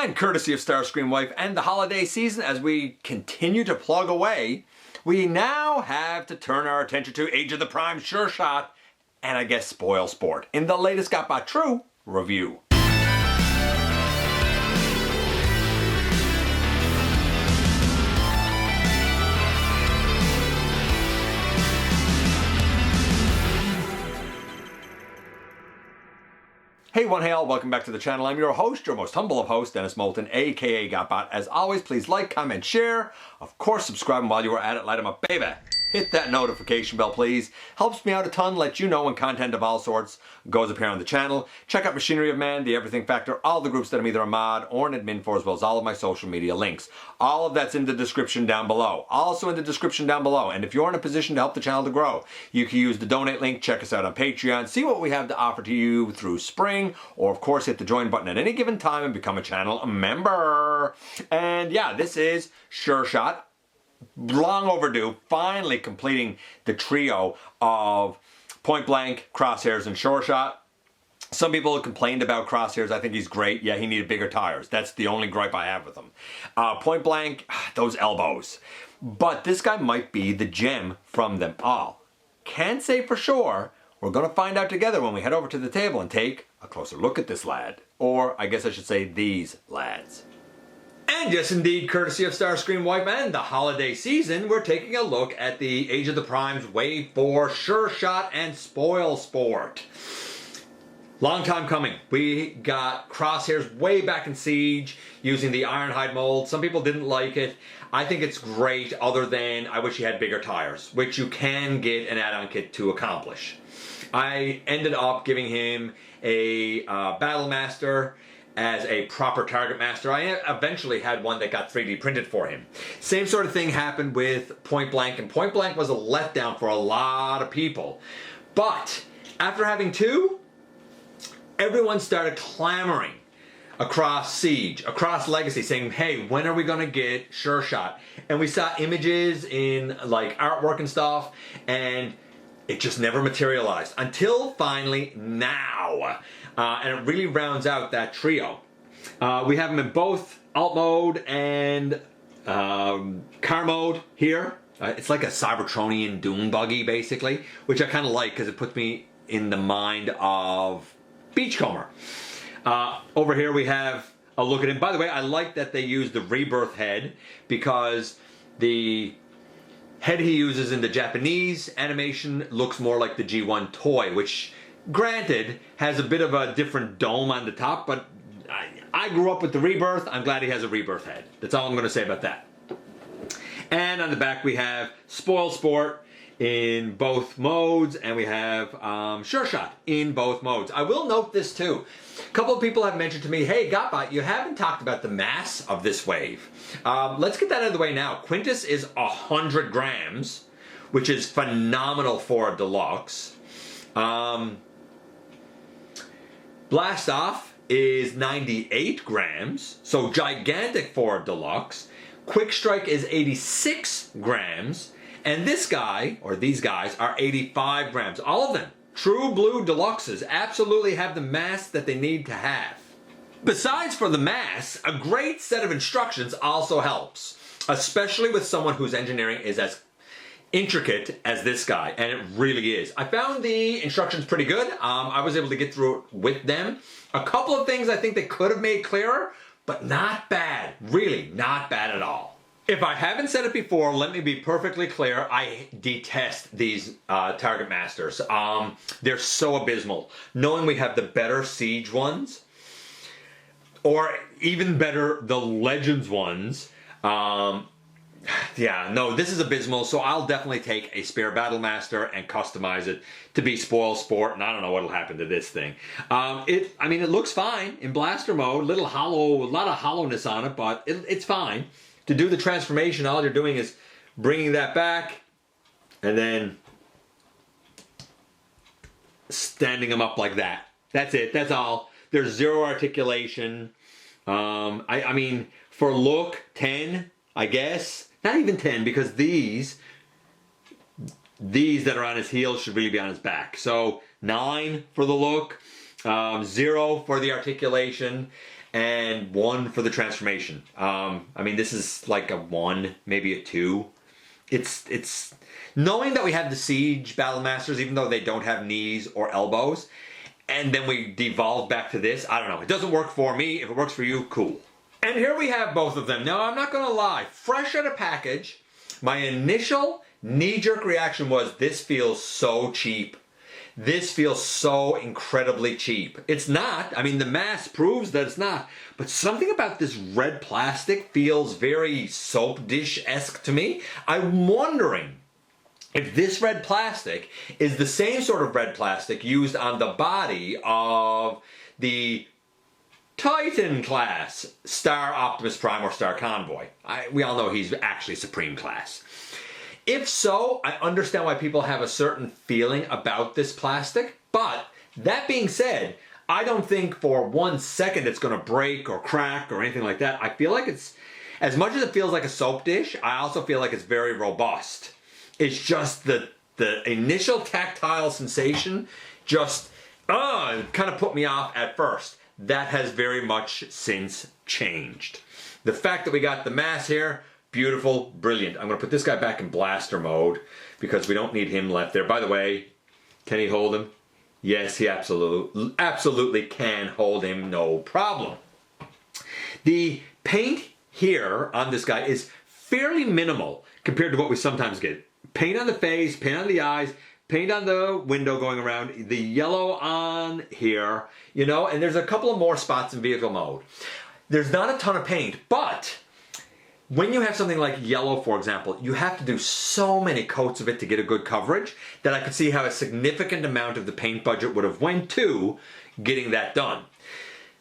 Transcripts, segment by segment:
And courtesy of Starscream Wife and the holiday season, as we continue to plug away, we now have to turn our attention to Age of the Primes Sureshot and I guess Spoilsport in the latest GotBot True review. Hey one, hey all, welcome back to the channel. I'm your host, your most humble of hosts, Dennis Moulton, aka GotBot. As always, please like, comment, share. Of course, subscribe, and while you are at it, light them up, baby. Hit that notification bell, please. Helps me out a ton, let you know when content of all sorts goes up here on the channel. Check out Machinery of Man, The Everything Factor, all the groups that I'm either a mod or an admin for, as well as all of my social media links. All of that's in the description down below. Also in the description down below. And if you're in a position to help the channel to grow, you can use the donate link, check us out on Patreon, see what we have to offer to you through spring, or of course hit the join button at any given time and become a channel member. And yeah, this is Sureshot. Long overdue, finally completing the trio of Point Blank, Crosshairs, and Sureshot. Some people have complained about Crosshairs. I think he's great. Yeah, he needed bigger tires. That's the only gripe I have with him. Point Blank, those elbows. But this guy might be the gem from them all. Can't say for sure. We're going to find out together when we head over to the table and take a closer look at this lad. Or I guess I should say these lads. And yes, indeed, courtesy of Starscream Wife and the holiday season, we're taking a look at the Age of the Primes Wave 4 Sureshot and Spoilsport. Long time coming. We got Crosshairs way back in Siege using the Ironhide mold. Some people didn't like it. I think it's great, other than I wish he had bigger tires, which you can get an add-on kit to accomplish. I ended up giving him a Battle Master as a proper target master. I eventually had one that got 3D printed for him. Same sort of thing happened with Point Blank, and Point Blank was a letdown for a lot of people. But after having two, everyone started clamoring across Siege, across Legacy, saying, hey, when are we gonna get Sureshot? And we saw images in like artwork and stuff, and it just never materialized until finally now. And it really rounds out that trio. We have them in both alt mode and car mode here. It's like a Cybertronian dune buggy basically, which I kind of like because it puts me in the mind of Beachcomber. Over here we have a look at him. By the way, I like that they use the rebirth head because the head he uses in the Japanese animation looks more like the G1 toy, which granted has a bit of a different dome on the top, but I grew up with the rebirth. I'm glad he has a rebirth head. That's all I'm going to say about that. And on the back we have Spoilsport in both modes, and we have Sureshot in both modes. I will note this too. A couple of people have mentioned to me, hey GotBot, you haven't talked about the mass of this wave. Let's get that out of the way now. Quintus is 100 grams, which is phenomenal for a deluxe. Blast Off is 98 grams, so gigantic for a deluxe. Quick Strike is 86 grams. And this guy, or these guys, are 85 grams. All of them, true blue deluxes, absolutely have the mass that they need to have. Besides for the mass, a great set of instructions also helps, especially with someone whose engineering is as intricate as this guy, and it really is. I found the instructions pretty good. I was able to get through it with them. A couple of things I think they could have made clearer, but not bad. Really, not bad at all. If I haven't said it before, let me be perfectly clear. I detest these Target Masters. They're so abysmal. Knowing we have the better Siege ones, or even better, the Legends ones, yeah, no, this is abysmal, so I'll definitely take a spare Battle Master and customize it to be Spoilsport, and I don't know what'll happen to this thing. I mean, it looks fine in blaster mode, a lot of hollowness on it, but it's fine. To do the transformation, all you're doing is bringing that back and then standing them up like that. That's it, that's all. There's zero articulation. I mean, for look, 10, I guess. Not even 10, because these that are on his heels should really be on his back. So 9 for the look, 0 for the articulation, and 1 for the transformation. I mean, this is like a 1, maybe a 2. It's knowing that we have the Siege Battle Masters, even though they don't have knees or elbows, and then we devolve back to this. I don't know. It doesn't work for me. If it works for you, cool. And here we have both of them. Now, I'm not going to lie. Fresh out of package, my initial knee-jerk reaction was, this feels so cheap. This feels so incredibly cheap. It's not. I mean, the mass proves that it's not. But something about this red plastic feels very soap dish-esque to me. I'm wondering if this red plastic is the same sort of red plastic used on the body of the Titan class Star Optimus Prime or Star Convoy. We all know he's actually Supreme class. If so, I understand why people have a certain feeling about this plastic, but that being said, I don't think for 1 second it's going to break or crack or anything like that. I feel like it's, as much as it feels like a soap dish, I also feel like it's very robust. It's just the initial tactile sensation just kind of put me off at first. That has very much since changed. The fact that we got the mass here, beautiful, brilliant. I'm going to put this guy back in blaster mode because we don't need him left there. By the way, can he hold him? Yes, he absolutely can hold him, no problem. The paint here on this guy is fairly minimal compared to what we sometimes get. Paint on the face, paint on the eyes, paint on the window going around, the yellow on here, you know, and there's a couple of more spots in vehicle mode. There's not a ton of paint, but when you have something like yellow, for example, you have to do so many coats of it to get a good coverage that I could see how a significant amount of the paint budget would have went to getting that done.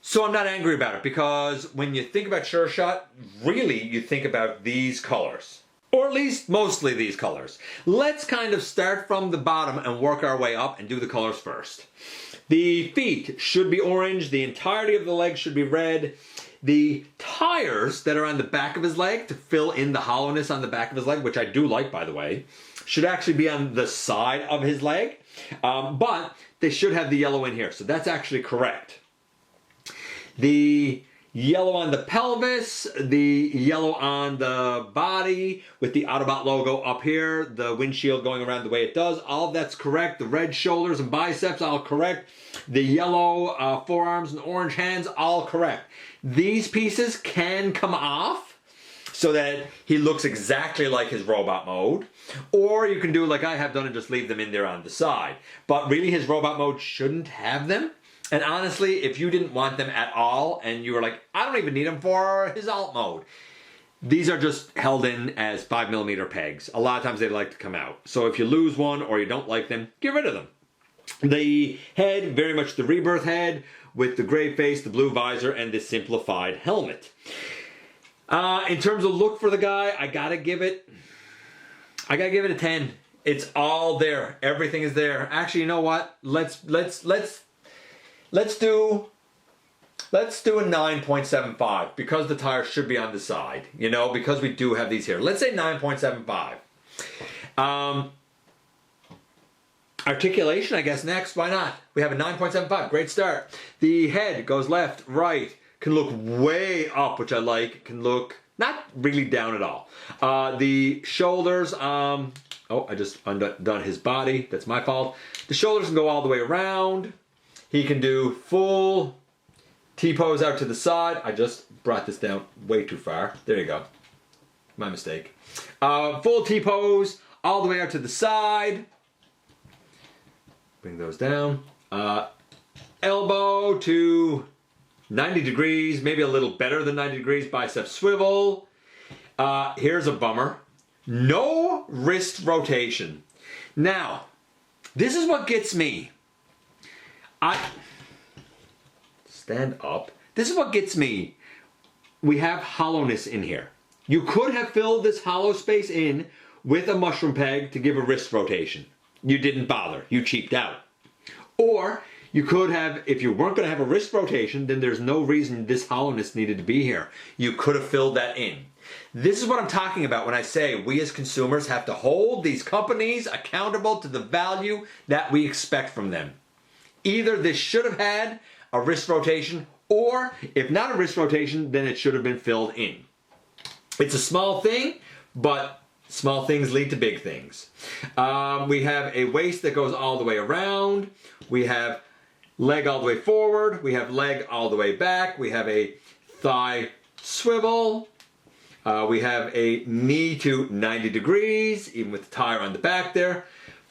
So I'm not angry about it, because when you think about Sureshot, really you think about these colors. Or at least mostly these colors. Let's kind of start from the bottom and work our way up and do the colors first. The feet should be orange, the entirety of the leg should be red. The tires that are on the back of his leg to fill in the hollowness on the back of his leg, which I do like, by the way, should actually be on the side of his leg, but they should have the yellow in here, so that's actually correct. The yellow on the pelvis, the yellow on the body with the Autobot logo up here, the windshield going around the way it does, all of that's correct. The red shoulders and biceps, all correct. The yellow forearms and orange hands, all correct. These pieces can come off so that he looks exactly like his robot mode, or you can do like I have done and just leave them in there on the side. But really his robot mode shouldn't have them. And honestly, if you didn't want them at all and you were like, I don't even need them for his alt mode, these are just held in as 5mm pegs. A lot of times they like to come out. So if you lose one or you don't like them, get rid of them. The head, very much the Rebirth head with the gray face, the blue visor, and the simplified helmet. In terms of look for the guy, I gotta give it a 10. It's all there. Everything is there. Actually, you know what? Let's do a 9.75 because the tires should be on the side, you know, because we do have these here. Let's say 9.75. Articulation, I guess, next. Why not? We have a 9.75. Great start. The head goes left, right. Can look way up, which I like. Can look not really down at all. The shoulders, oh, I just undone his body. That's my fault. The shoulders can go all the way around. He can do full T-pose out to the side. I just brought this down way too far. There you go. My mistake. Full T-pose all the way out to the side. Bring those down. Elbow to 90 degrees, maybe a little better than 90 degrees. Bicep swivel. Here's a bummer. No wrist rotation. Now, this is what gets me. Stand up. This is what gets me. We have hollowness in here. You could have filled this hollow space in with a mushroom peg to give a wrist rotation. You didn't bother. You cheaped out. Or you could have, if you weren't going to have a wrist rotation, then there's no reason this hollowness needed to be here. You could have filled that in. This is what I'm talking about when I say we as consumers have to hold these companies accountable to the value that we expect from them. Either this should have had a wrist rotation Or if not a wrist rotation, then it should have been filled in. It's a small thing, but small things lead to big things. We have a waist that goes all the way around. We have leg all the way forward. We have leg all the way back. We have a thigh swivel. We have a knee to 90 degrees, even with the tire on the back there.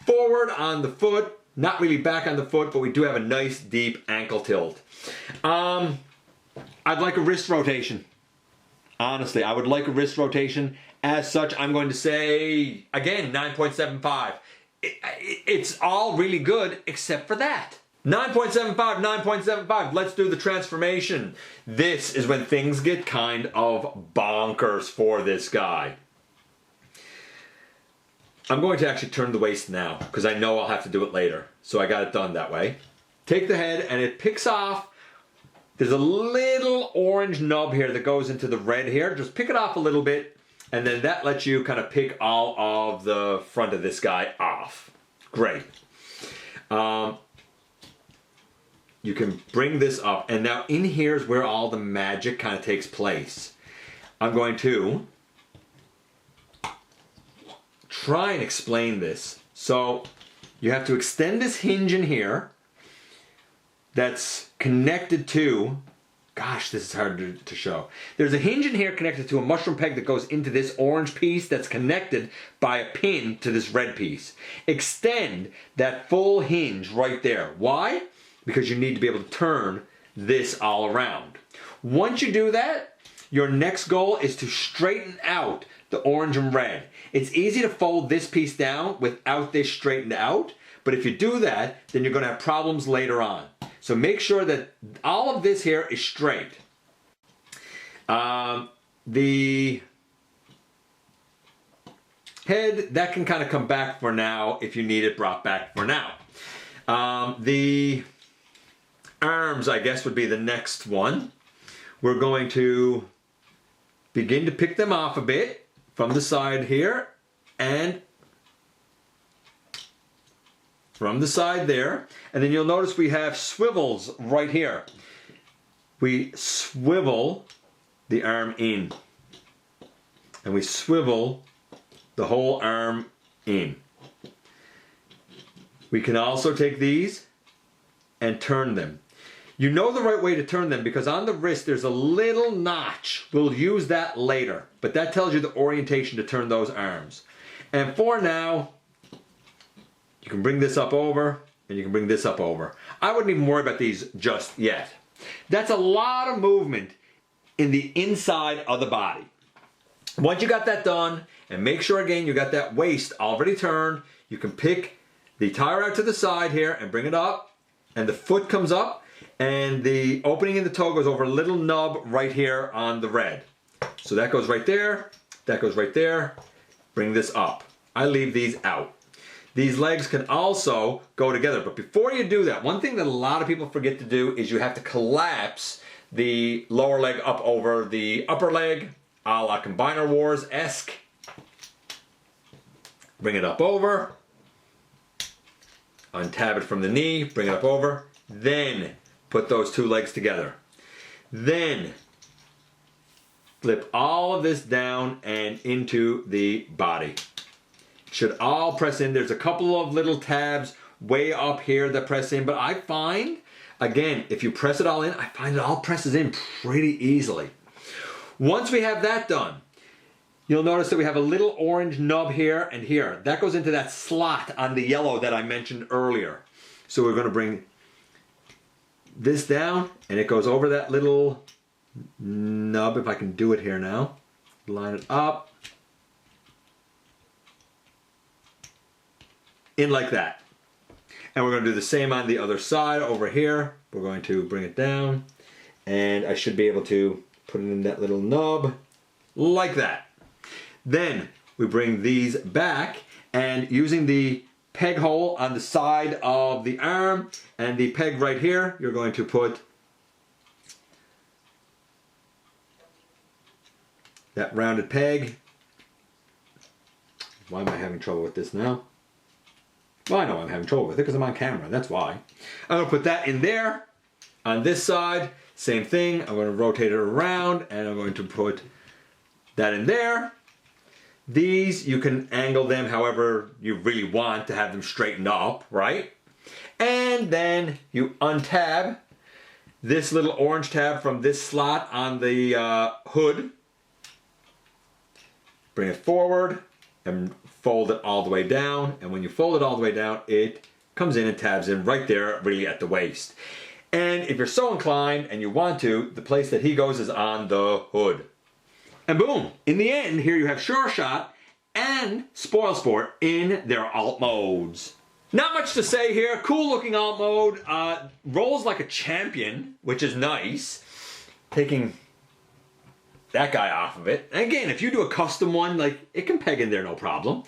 Forward on the foot, not really back on the foot, but we do have a nice deep ankle tilt. I'd like a wrist rotation. Honestly, I would like a wrist rotation. As such, I'm going to say, again, 9.75. It's all really good except for that. 9.75, 9.75. Let's do the transformation. This is when things get kind of bonkers for this guy. I'm going to actually turn the waist now because I know I'll have to do it later. So I got it done that way. Take the head and it picks off. There's a little orange nub here that goes into the red here. Just pick it off a little bit, and then that lets you kind of pick all of the front of this guy off. Great. You can bring this up, and now in here is where all the magic kind of takes place. I'm going to try and explain this. So you have to extend this hinge in here that's connected to, gosh, this is hard to show. There's a hinge in here connected to a mushroom peg that goes into this orange piece that's connected by a pin to this red piece. Extend that full hinge right there. Why? Because you need to be able to turn this all around. Once you do that, your next goal is to straighten out the orange and red. It's easy to fold this piece down without this straightened out, but if you do that, then you're going to have problems later on. So make sure that all of this here is straight. The head, that can kind of come back for now if you need it brought back for now. The arms, I guess, would be the next one. We're going to begin to pick them off a bit from the side here and from the side there. And then you'll notice we have swivels right here. We swivel the arm in. And we swivel the whole arm in. We can also take these and turn them. You know the right way to turn them because on the wrist there's a little notch. We'll use that later, but that tells you the orientation to turn those arms. And for now, you can bring this up over and you can bring this up over. I wouldn't even worry about these just yet. That's a lot of movement in the inside of the body. Once you got that done, and make sure again you got that waist already turned, you can pick the tire out to the side here and bring it up, and the foot comes up, and the opening in the toe goes over a little nub right here on the red. So that goes right there, that goes right there. Bring this up. I leave these out. These legs can also go together, but before you do that, one thing that a lot of people forget to do is you have to collapse the lower leg up over the upper leg, a la Combiner Wars-esque. Bring it up over, untab it from the knee, bring it up over, then put those two legs together. Then flip all of this down and into the body. Should all press in. There's a couple of little tabs way up here that press in, but I find, again, if you press it all in, I find it all presses in pretty easily. Once we have that done, you'll notice that we have a little orange nub here and here. That goes into that slot on the yellow that I mentioned earlier. So we're going to bring this down and it goes over that little nub, if I can do it here now. Line it up. In like that. And we're going to do the same on the other side over here. We're going to bring it down and I should be able to put it in that little nub like that. Then we bring these back and using the peg hole on the side of the arm and the peg right here, you're going to put that rounded peg. Why am I having trouble with this now? Well, I know I'm having trouble with it because I'm on camera, that's why. I'm going to put that in there. On this side, same thing. I'm going to rotate it around and I'm going to put that in there. These, you can angle them however you really want to have them straightened up, right? And then you untab this little orange tab from this slot on the hood. Bring it forward and fold it all the way down. And when you fold it all the way down, it comes in and tabs in right there, really at the waist. And if you're so inclined and you want to, the place that he goes is on the hood. And boom, in the end, here you have Sureshot and Spoilsport in their alt modes. Not much to say here. Cool looking alt mode. Rolls like a champion, which is nice. Taking that guy off of it. And again, if you do a custom one, like, it can peg in there no problem.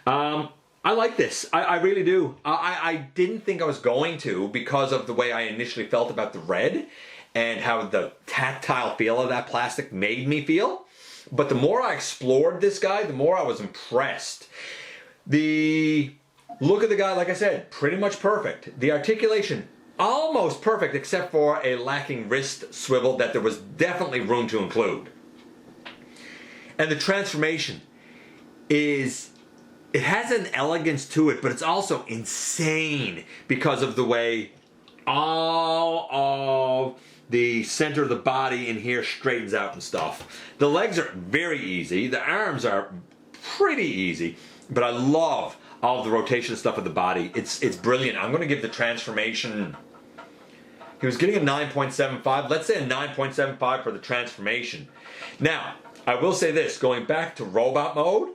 I like this. I really do. I didn't think I was going to because of the way I initially felt about the red and how the tactile feel of that plastic made me feel. But the more I explored this guy, the more I was impressed. The look of the guy, like I said, pretty much perfect. The articulation, almost perfect, except for a lacking wrist swivel that there was definitely room to include. And the transformation is, it has an elegance to it, but it's also insane because of the way all of the center of the body in here straightens out and stuff. The legs are very easy. The arms are pretty easy, but I love all of the rotation stuff of the body. It's brilliant. I'm going to give the transformation, he was getting a 9.75. Let's say a 9.75 for the transformation. Now, I will say this, going back to robot mode,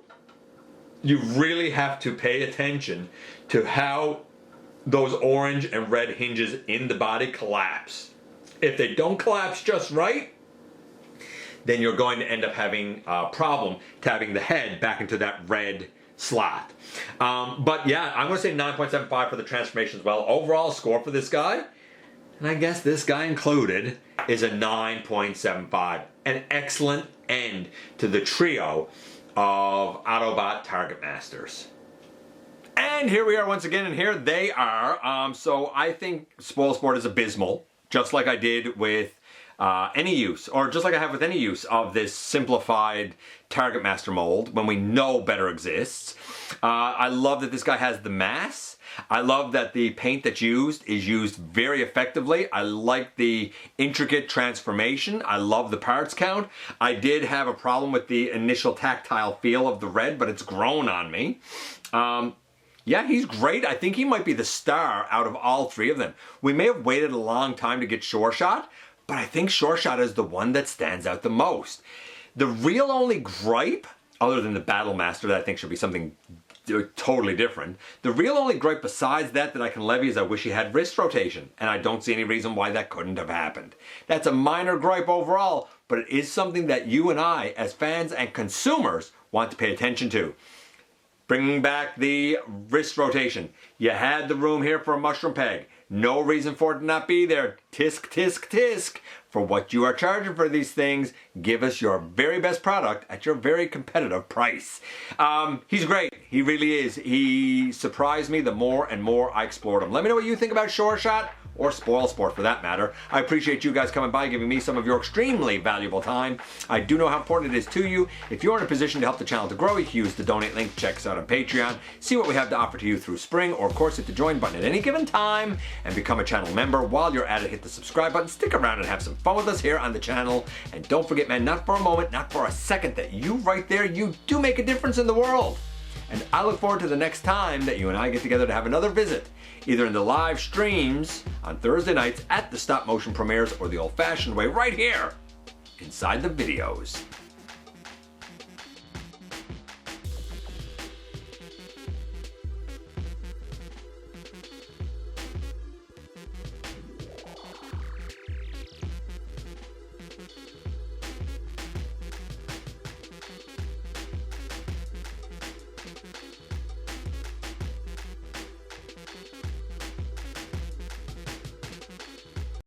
you really have to pay attention to how those orange and red hinges in the body collapse. If they don't collapse just right, then you're going to end up having a problem tabbing the head back into that red slot. But yeah, I'm going to say 9.75 for the transformation as well. Overall score for this guy, and I guess this guy included, is a 9.75. An excellent end to the trio of Autobot Target Masters. And here we are once again, and here they are. So I think Spoilsport is abysmal, just like I did with any use, or just like I have with any use of this simplified Target Master mold when we know better exists. I love that this guy has the mass. I love that the paint that's used is used very effectively. I like the intricate transformation. I love the parts count. I did have a problem with the initial tactile feel of the red, but it's grown on me. Yeah, he's great. I think he might be the star out of all three of them. We may have waited a long time to get Sureshot, but I think Sureshot is the one that stands out the most. The real only gripe, other than the Battle Master that I think should be something totally different, the real only gripe besides that I can levy is I wish he had wrist rotation, and I don't see any reason why that couldn't have happened. That's a minor gripe overall, but it is something that you and I, as fans and consumers, want to pay attention to. Bringing back the wrist rotation. You had the room here for a mushroom peg. No reason for it to not be there. Tisk, tisk, tisk. For what you are charging for these things, give us your very best product at your very competitive price. He's great. He really is. He surprised me the more and more I explored him. Let me know what you think about Sureshot, or Spoilsport for that matter. I appreciate you guys coming by, giving me some of your extremely valuable time. I do know how important it is to you. If you're in a position to help the channel to grow, you can use the donate link. Check us out on Patreon. See what we have to offer to you through Spring, or of course hit the join button at any given time and become a channel member. While you're at it, hit the subscribe button. Stick around and have some fun with us here on the channel. And don't forget, man, not for a moment, not for a second, that you right there, you do make a difference in the world. And I look forward to the next time that you and I get together to have another visit, either in the live streams on Thursday nights at the stop motion premieres, or the old fashioned way right here inside the videos.